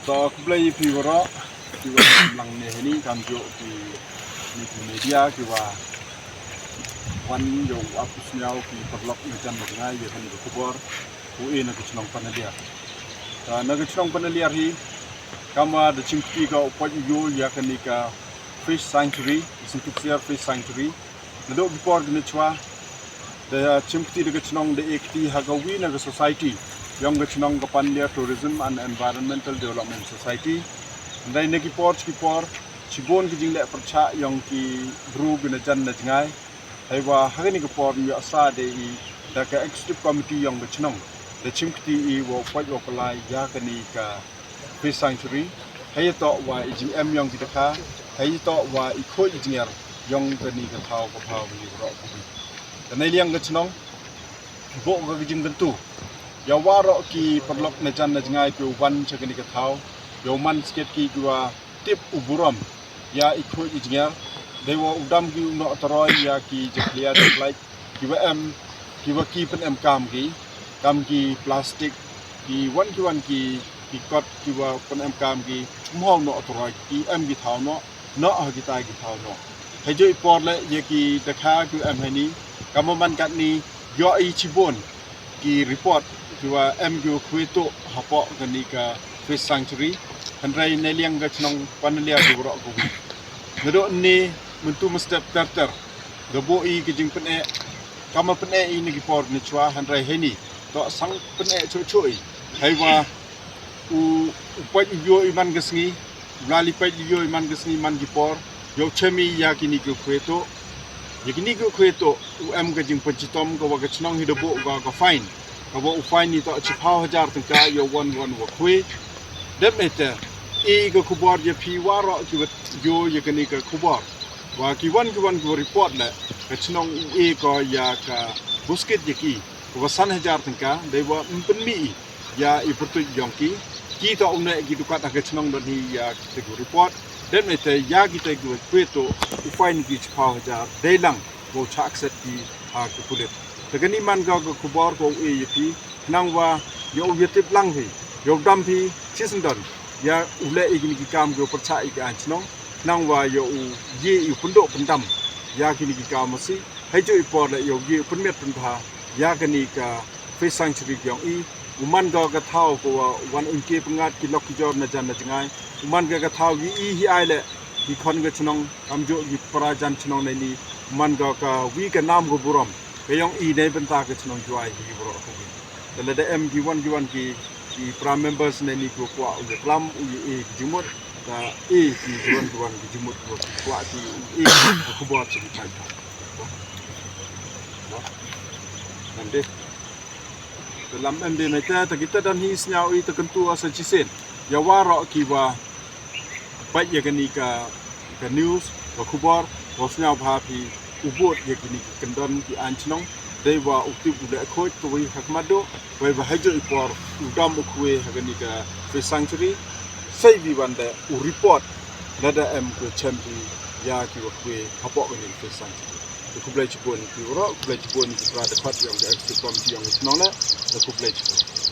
So kublai piwara kiwa lang ni kamjo ki media kiwa wan yo apus nyau ki perlok mejan ngai ye kan kubor ku e na kichnong panalia na kichnong panalia hi kama de chimpi ka upaj yo ya kanika fish sanctuary Sintuksiar fish sanctuary nadok bipor gnechwa de chimpi de kichnong de ekti hagawi na society yang kechnong Kapandia Tourism and Environmental Development Society. Ndai neki port cibon ki jingle percha yang ki bru bina jan na jingai. Haiwa hagani ke port mi asa de I da ka executive committee yang kechnong. De chimkti I wo kwaj wo kalai ya kani ka fish sanctuary. Hai to wa IGM yang kita ka. Hai to wa ikho engineer yang kani ka thau ko phau ni ro ko. Dan nai liang kechnong bo ka jing tentu. Ya warok ki perlok nejan nejngai ku wan chagani ka thau yo man sket ki gua tip uburam ya ikho ijngar dewa udam ki no toroy ya ki jeklia like ki wa ki pen em kam ki plastik ki wan ki kot ki wa pen em kam ki chumhong no toroy ki em ki thau no ha ki tai ki thau no hajoi por le ye ki dakha ku em hani kamaman kat ni yo I chibon ki report kiwa MU Kuito hapo kanika fish sanctuary handrai neliang ga chnong panalia duro ko ngado ni mentu mestep tartar gabo I kijing pene kama pene I ni gipor ni chwa handrai heni to sang pene choi haiwa u upai yo iman gasngi lali pai yo iman gasngi man gipor yo chemi ya kini ko Kuito yakini ko Kuito UM ga jing panchitom ko wa chnong hidobo ga fine kabo ufai ni to chipau hajar tengka yo wan wa kwe demete I go kubor je pi waro ki yo ye kani ka kubor wa ki wan go report la ka chnong e ko ya ka busket je ki ko san hajar tengka dewa mpenmi ya I pertu yongki ki to une ki dukat ka chnong don hi ya ki go report demete ya ki te go kwe to ufai ni ki chipau hajar delang go chak set ki ha ku kulit tegani man ga kubor ko EYP nangwa yo yetip lang hi yo dam hi chisndon ya ule igini ki kam go percha I ga chnong nangwa yo ye I pundo pendam ya kini ki kam si haijo ipor le yo ye punmet pantha ya kani ka fish sanctuary gyong I uman ga thau ko wan unke pangat ki lok ki jor na jan na jangai uman ga thau I hi ai le ki khon ga chnong amjo gi parajan chnong nei ni man ga ka wi ka nam go burom kayong I nei benta ke chnong juai hi bro ko dala da MG1 ki pra members nei ni ko kwa u klam u e jimut da e ki juan ki jimut ko kwa ki e ko bo chi kai nanti dalam MD meta ta kita dan hi snyau I terkentu asa cisen ya waro ki wa bai ya gani ka news ko khubor ko snyau pha phi ubot ye kini kendon ki anchnong dewa utip uda khoj to wi hakmado wai ba hajo ipor udam ukwe hagani ka fish sanctuary sai bi bande u report lada em ko champi ya ki ukwe hapo ni fish sanctuary to kublai chibon ki ro kublai chibon ki pra de khat yang extra committee yang nona to kublai chibon